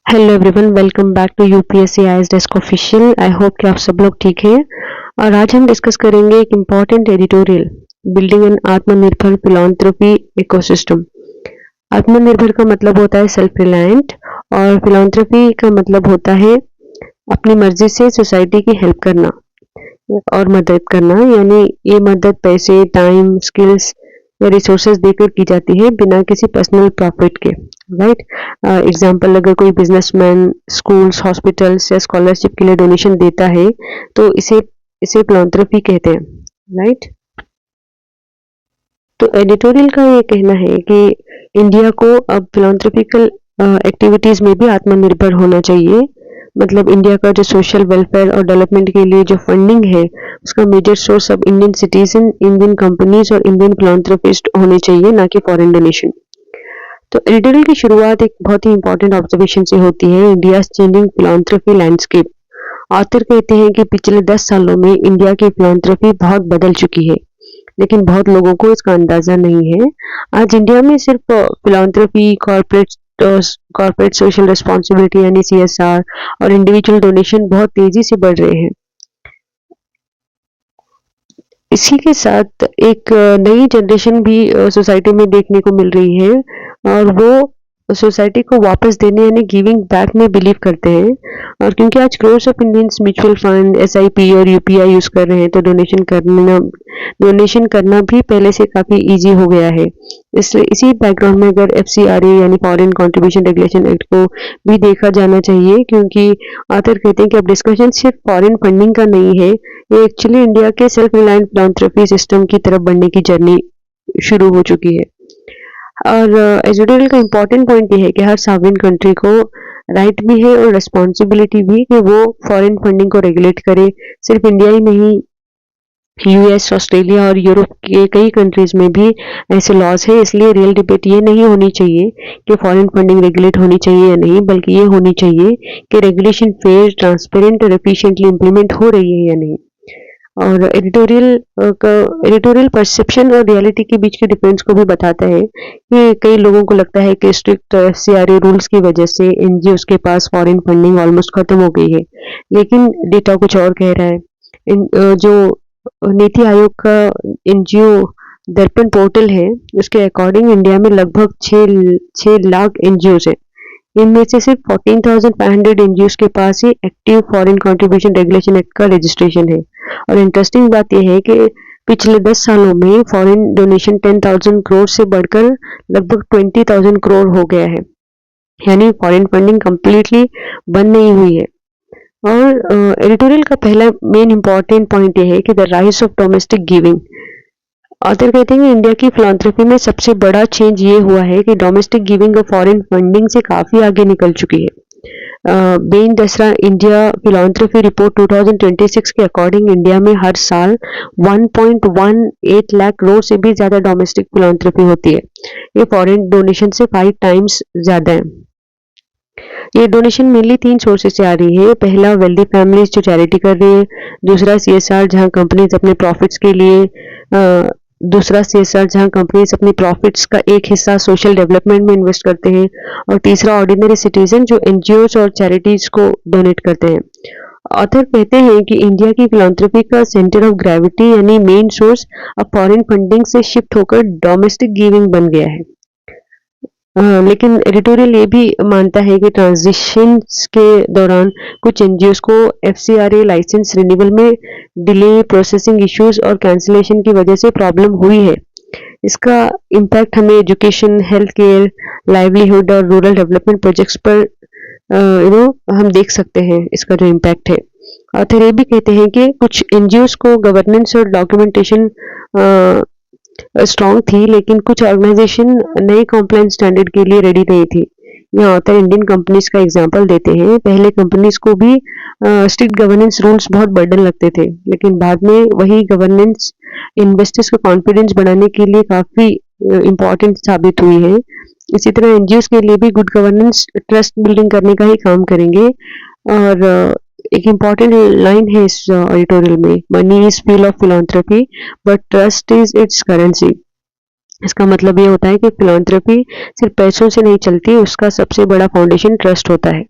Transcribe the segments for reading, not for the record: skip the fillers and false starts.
Hello everyone, welcome back to UPSC IAS desk official. I hope कि आप सब लोग ठीक हैं। और आज हम डिस्कस करेंगे एक इम्पॉर्टेंट एडिटोरियल, बिल्डिंग एन आत्मनिर्भर फिलॉन्थ्रोपी इकोसिस्टम। आत्मनिर्भर का मतलब होता है सेल्फ रिलायंट, और फिलॉन्थ्रोपी का मतलब होता है अपनी मर्जी से सोसाइटी की हेल्प करना और मदद करना। यानी ये मदद पैसे, टाइम, स्किल्स या रिसोर्सेज देकर की जाती है, बिना किसी पर्सनल प्रॉफिट के। राइट। एग्जाम्पल, अगर कोई बिजनेसमैन स्कूल्स, हॉस्पिटल्स या स्कॉलरशिप के लिए डोनेशन देता है तो इसे इसे फिलॉन्थ्रोपी कहते हैं। राइट। तो एडिटोरियल का ये कहना है कि इंडिया को अब फिलॉन्थ्रोपिकल एक्टिविटीज में भी आत्मनिर्भर होना चाहिए। मतलब इंडिया का जो सोशल वेलफेयर और डेवलपमेंट के लिए जो फंडिंग है, उसका मेजर सोर्स अब इंडियन सिटीजन, इंडियन कंपनीज और इंडियन फिलॉन्थ्रोपिस्ट होने चाहिए, ना कि फॉरेन डोनेशन। तो एडिटोरियल की शुरुआत एक बहुत ही इंपॉर्टेंट ऑब्जर्वेशन से होती है, इंडिया चेंजिंग फिलॉन्थ्रोपी लैंडस्केप। ऑथर कहते हैं कि पिछले 10 सालों में इंडिया की फिलॉन्थ्रोपी बहुत बदल चुकी है, लेकिन बहुत लोगों को इसका अंदाजा नहीं है। आज इंडिया में सिर्फ फिलॉन्थ्रोपी, कॉर्पोरेट सोशल रिस्पॉन्सिबिलिटी यानी सीएसआर और इंडिविजुअल डोनेशन बहुत तेजी से बढ़ रहे हैं। इसी के साथ एक नई जनरेशन भी सोसाइटी में देखने को मिल रही है, और वो सोसाइटी को वापस देने यानी गिविंग बैक में बिलीव करते हैं। और क्योंकि आज crores of Indians mutual fund, SIP और यूपीआई यूज कर रहे हैं, तो डोनेशन करना भी पहले से काफी इजी हो गया है। इसलिए इसी बैकग्राउंड में अगर एफसीआरए यानी फॉरेन कंट्रीब्यूशन रेगुलेशन एक्ट को भी देखा जाना चाहिए, क्योंकि ऑथर कहते हैं कि अब डिस्कशन सिर्फ फॉरेन फंडिंग का नहीं है, ये एक्चुअली इंडिया के सेल्फ रिलायंट फिलॉन्थ्रोपी सिस्टम की तरफ बढ़ने की जर्नी शुरू हो चुकी है। और एडिटोरियल का इम्पोर्टेंट पॉइंट ये है कि हर सॉवरेन कंट्री को राइट भी है और रिस्पॉन्सिबिलिटी भी कि वो फॉरेन फंडिंग को रेगुलेट करे। सिर्फ इंडिया ही नहीं, यूएस, ऑस्ट्रेलिया और यूरोप के कई कंट्रीज में भी ऐसे लॉज है। इसलिए रियल डिबेट ये नहीं होनी चाहिए कि फॉरेन फंडिंग रेगुलेट होनी चाहिए या नहीं, बल्कि ये होनी चाहिए कि रेगुलेशन फेयर, ट्रांसपेरेंट और एफिशिएंटली इम्प्लीमेंट हो रही है या नहीं। और एडिटोरियल परसेप्शन और रियलिटी के बीच के डिफरेंस को भी बताता है कि कई लोगों को लगता है कि स्ट्रिक्ट सीआरए रूल्स की वजह से एनजीओस के पास फॉरेन फंडिंग ऑलमोस्ट खत्म हो गई है, लेकिन डेटा कुछ और कह रहा है। जो नीति आयोग का एनजीओ दर्पण पोर्टल है, उसके अकॉर्डिंग इंडिया में लगभग 6 लाख एनजीओ है। इनमें से सिर्फ 14,500 एनजीओ के पास ही active foreign contribution regulation act का रजिस्ट्रेशन है। और इंटरेस्टिंग बात यह है कि पिछले 10 सालों में फॉरेन डोनेशन 10,000 करोड़ से बढ़कर लगभग 20,000 करोड़ हो गया है। यानी फॉरेन फंडिंग कंप्लीटली बंद नहीं हुई है। और एडिटोरियल का पहला मेन इंपॉर्टेंट पॉइंट यह है कि the rise of domestic giving. Author कहते हैं कि इंडिया की फिलॉन्थ्रोपी में सबसे बड़ा चेंज ये हुआ है कि डोमेस्टिक गिविंग और फॉरेन फंडिंग से काफी आगे निकल चुकी है। बेन दसरा इंडिया फिलॉन्थ्रोपी रिपोर्ट 2026 के अकॉर्डिंग इंडिया में हर साल 1.18 लाख करोड़ से भी ज्यादा डोमेस्टिक फिलॉन्थ्रोपी होती है। ये फॉरेन डोनेशन से 5 टाइम्स ज्यादा है। ये डोनेशन मेनली 3 सोर्सेज से आ रही है। पहला, वेल्दी फैमिलीज जो चैरिटी कर रही है। दूसरा, सीएसआर, जहां कंपनीज अपने प्रॉफिट्स के लिए दूसरा सीएसआर जहां कंपनीज अपनी प्रॉफिट्स का एक हिस्सा सोशल डेवलपमेंट में इन्वेस्ट करते हैं। और तीसरा, ऑर्डिनरी सिटीजन जो एनजीओस और चैरिटीज को डोनेट करते हैं। ऑथर कहते हैं कि इंडिया की फिलॉन्थ्रोपी का सेंटर ऑफ ग्रेविटी यानी मेन सोर्स अब फॉरेन फंडिंग से शिफ्ट होकर डोमेस्टिक गिविंग बन गया है। लेकिन एडिटोरियल ये भी मानता है कि ट्रांजिशन के दौरान कुछ एनजीओस को एफसीआरए लाइसेंस रिन्यूअल में डिले, प्रोसेसिंग इश्यूज और कैंसिलेशन की वजह से प्रॉब्लम हुई है। इसका इम्पैक्ट हमें एजुकेशन, हेल्थ केयर, लाइवलीहुड और रूरल डेवलपमेंट प्रोजेक्ट्स पर हम देख सकते हैं इसका जो इम्पैक्ट है। ऑथर ये भी कहते हैं कि कुछ एनजीओस को गवर्नेंस और डॉक्यूमेंटेशन स्ट्रॉन्ग थी, लेकिन कुछ ऑर्गेनाइजेशन नए कॉम्प्लायंस स्टैंडर्ड के लिए रेडी नहीं थी। यहाँ ऑथर इंडियन कंपनीज का एग्जांपल देते हैं। पहले कंपनीज को भी स्ट्रिक्ट गवर्नेंस रूल्स बहुत बर्डन लगते थे, लेकिन बाद में वही गवर्नेंस इन्वेस्टर्स का कॉन्फिडेंस बढ़ाने के लिए काफी इम्पोर्टेंट साबित हुई है। इसी तरह एनजीओ के लिए भी गुड गवर्नेंस ट्रस्ट बिल्डिंग करने का ही काम करेंगे। और एक इम्पॉर्टेंट लाइन है इस एडिटोरियल में, money is fuel of philanthropy but trust is its currency. इसका मतलब ये होता है कि फिलॉन्थ्रोपी सिर्फ पैसों से नहीं चलती, उसका सबसे बड़ा फाउंडेशन ट्रस्ट होता है।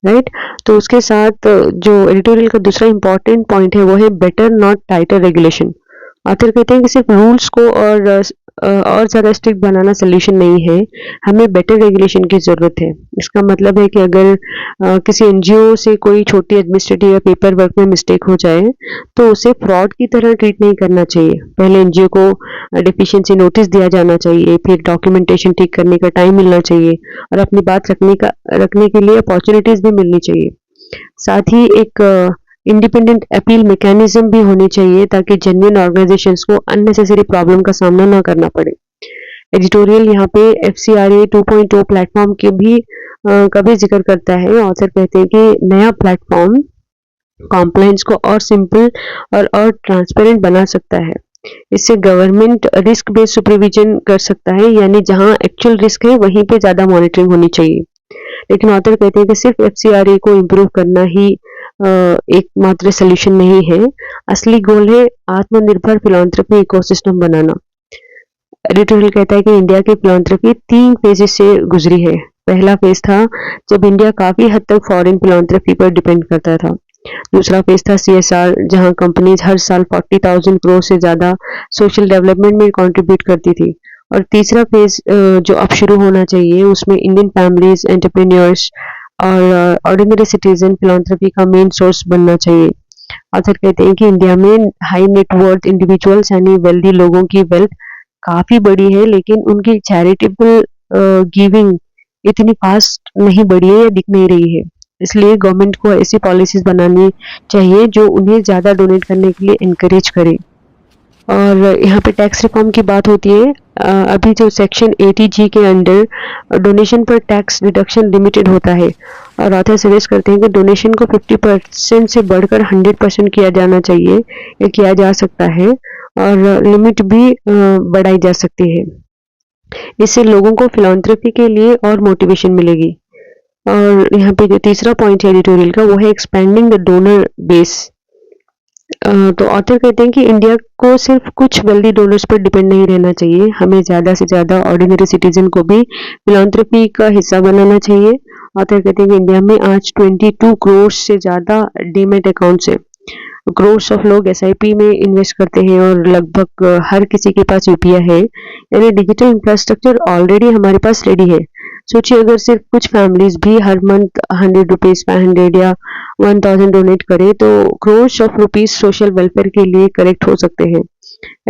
राइट। तो उसके साथ जो एडिटोरियल का दूसरा इंपॉर्टेंट पॉइंट है वो है बेटर नॉट टाइटर रेगुलेशन। ऑथर कहते हैं कि सिर्फ रूल्स को और ज़्यादा स्ट्रिक्ट बनाना सोल्यूशन नहीं है, हमें बेटर रेगुलेशन की ज़रूरत है। इसका मतलब है कि अगर किसी एनजीओ से कोई छोटी एडमिनिस्ट्रेटिव या पेपर वर्क में मिस्टेक हो जाए तो उसे फ्रॉड की तरह ट्रीट नहीं करना चाहिए। पहले एनजीओ को डेफिशिएंसी नोटिस दिया जाना चाहिए, फिर डॉक्यूमेंटेशन ठीक करने का टाइम मिलना चाहिए और अपनी बात रखने के लिए अपॉर्चुनिटीज भी मिलनी चाहिए। साथ ही एक इंडिपेंडेंट अपील मैकेनिज्म भी होनी चाहिए ताकि जेन्युइन ऑर्गेनाइजेशंस को अननेसेसरी प्रॉब्लम का सामना ना करना पड़े। एडिटोरियल यहाँ पे FCRA 2.0 प्लेटफॉर्म के भी का भी जिक्र करता है। ऑथर कहते हैं कि नया प्लेटफॉर्म कॉम्प्लायंस को और सिंपल और ट्रांसपेरेंट बना सकता है। इससे गवर्नमेंट रिस्क बेस्ड सुपरविजन कर सकता है, यानी जहां एक्चुअल रिस्क है वहीं पे ज़्यादा मॉनिटरिंग होनी चाहिए। लेकिन ऑथर कहते हैं कि सिर्फ FCRA को इम्प्रूव करना ही एकमात्र सोल्यूशन नहीं है। असली गोल है आत्मनिर्भर फिलॉन्थ्रपी इकोसिस्टम बनाना। एडिटोरियल कहता है कि इंडिया की फिलॉन्थ्रपी 3 फेजेस से गुजरी है। पहला फेज था जब इंडिया काफी हद तक फॉरेन फिलॉन्थ्रपी पर डिपेंड करता था। दूसरा फेज था CSR, जहां कंपनीज हर साल 40,000 करोड़ से ज्यादा सोशल डेवलपमेंट में कंट्रीब्यूट करती थी। और तीसरा फेज जो अब शुरू होना चाहिए उसमें इंडियन फैमिलीज, एंटरप्रेन्योर्स और ऑर्डिनरी सिटीजन फिलॉन्थ्रपी का मेन सोर्स बनना चाहिए। ऑथर कहते हैं कि इंडिया में हाई नेटवर्थ इंडिविजुअल्स यानी वेल्दी लोगों की वेल्थ काफी बड़ी है, लेकिन उनकी चैरिटेबल गिविंग इतनी फास्ट नहीं बढ़ी है या दिख नहीं रही है। इसलिए गवर्नमेंट को ऐसी पॉलिसीज बनानी चाहिए जो उन्हें ज़्यादा डोनेट करने के लिए इनकरेज करे। और यहाँ पे टैक्स रिफॉर्म की बात होती है। अभी जो सेक्शन 80G के अंडर डोनेशन पर टैक्स डिडक्शन लिमिटेड होता है और ऑथर सजेस्ट करते हैं कि डोनेशन को 50% से बढ़कर 100% किया जाना चाहिए या किया जा सकता है और लिमिट भी बढ़ाई जा सकती है। इससे लोगों को फिलॉन्थ्रपी के लिए और मोटिवेशन मिलेगी। और यहाँ पे जो तीसरा पॉइंट है एडिटोरियल का वो है एक्सपेंडिंग द डोनर बेस। तो ऑथर कहते हैं कि इंडिया को सिर्फ कुछ वेल्दी डोनर्स पर डिपेंड नहीं रहना चाहिए, हमें ज़्यादा से ज़्यादा ऑर्डिनरी सिटीजन को भी फिलॉन्थ्रपी का हिस्सा बनाना चाहिए। ऑथर कहते हैं कि इंडिया में आज 22 करोड़ से ज़्यादा डीमैट अकाउंट्स हैं। करोड्स ऑफ लोग SIP में इन्वेस्ट करते हैं और लगभग हर किसी के पास UPI है, यानी डिजिटल इंफ्रास्ट्रक्चर ऑलरेडी हमारे पास रेडी है। सोचिए अगर सिर्फ कुछ फैमिलीज भी हर मंथ 100 रुपीज, 500 या 1000 डोनेट करे तो crores of rupees social welfare के लिए करेक्ट हो सकते हैं।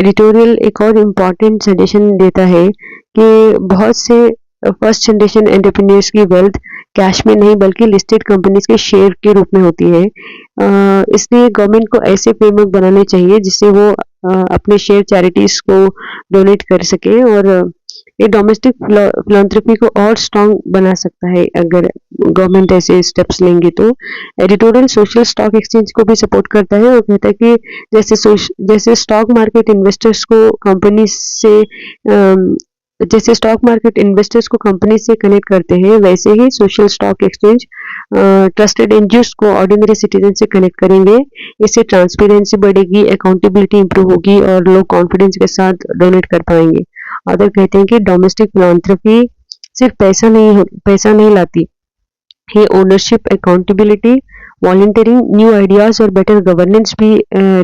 एडिटोरियल एक और इम्पॉर्टेंट सजेशन देता है कि बहुत से फर्स्ट जनरेशन एंटरप्रेन्योर्स की वेल्थ कैश में नहीं बल्कि लिस्टेड कंपनीज के शेयर के रूप में होती है। इसलिए गवर्नमेंट को ऐसे फ्रेमवर्क बनाने चाहिए जिससे वो अपने शेयर चैरिटीज को डोनेट कर सके और ये डोमेस्टिक फिलॉन्थ्रपी को और स्ट्रांग बना सकता है अगर गवर्नमेंट ऐसे स्टेप्स लेंगे तो। एडिटोरियल सोशल स्टॉक एक्सचेंज को भी सपोर्ट करता है और कहता है कि जैसे स्टॉक मार्केट इन्वेस्टर्स को कंपनी से जैसे स्टॉक मार्केट इन्वेस्टर्स को कंपनी से कनेक्ट करते हैं वैसे ही social stock exchange trusted NGOs को ऑर्डिनरी सिटीजन से कनेक्ट करेंगे। इससे ट्रांसपेरेंसी बढ़ेगी, अकाउंटेबिलिटी इंप्रूव होगी और लोग कॉन्फिडेंस के साथ डोनेट कर पाएंगे। अदर कहते हैं कि डोमेस्टिक फिलॉन्थ्रपी सिर्फ पैसा नहीं लाती, ये ownership, accountability, volunteering, new ideas और बेटर गवर्नेंस भी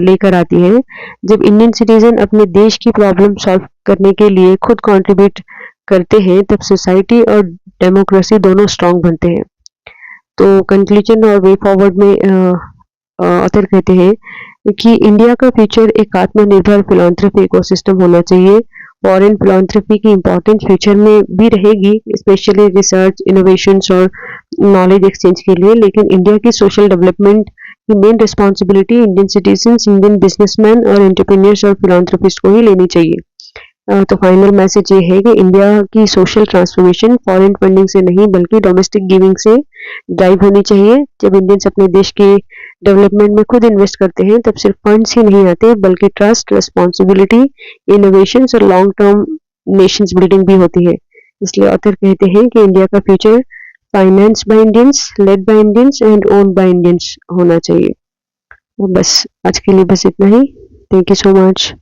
लेकर आती है। जब इंडियन सिटीजन अपने देश की प्रॉब्लम सॉल्व करने के लिए खुद कंट्रीब्यूट करते हैं तब सोसाइटी और डेमोक्रेसी दोनों स्ट्रांग बनते हैं। तो कंक्लूजन और वे फॉरवर्ड में ऑथर कहते हैं कि इंडिया का फ्यूचर एक आत्मनिर्भर फिलॉन्थ्रपी इकोसिस्टम होना चाहिए। फॉरेन फिलॉन्थ्रपी की इम्पोर्टेंस फ्यूचर में भी रहेगी, स्पेशली रिसर्च, इनोवेशंस और नॉलेज एक्सचेंज के लिए, लेकिन इंडिया की सोशल डेवलपमेंट की main responsibility Indian citizens, Indian businessman और एंटरप्रेन्योर्स और फिलॉन्थ्रपिस्ट को ही लेनी चाहिए। तो फाइनल मैसेज ये है कि इंडिया की सोशल ट्रांसफॉर्मेशन फॉरेन फंडिंग से नहीं बल्कि डोमेस्टिक गिविंग से ड्राइव होनी चाहिए। जब इंडियंस अपने देश के डेवलपमेंट में खुद इन्वेस्ट करते हैं तब सिर्फ फंड्स ही नहीं आते बल्कि ट्रस्ट, रिस्पॉन्सिबिलिटी, इनोवेशन और लॉन्ग टर्म नेशंस बिल्डिंग भी होती है। इसलिए ऑथर कहते हैं कि इंडिया का future finance by Indians, led by Indians and own by Indians होना चाहिए। बस आज के लिए बस इतना ही। Thank you so much.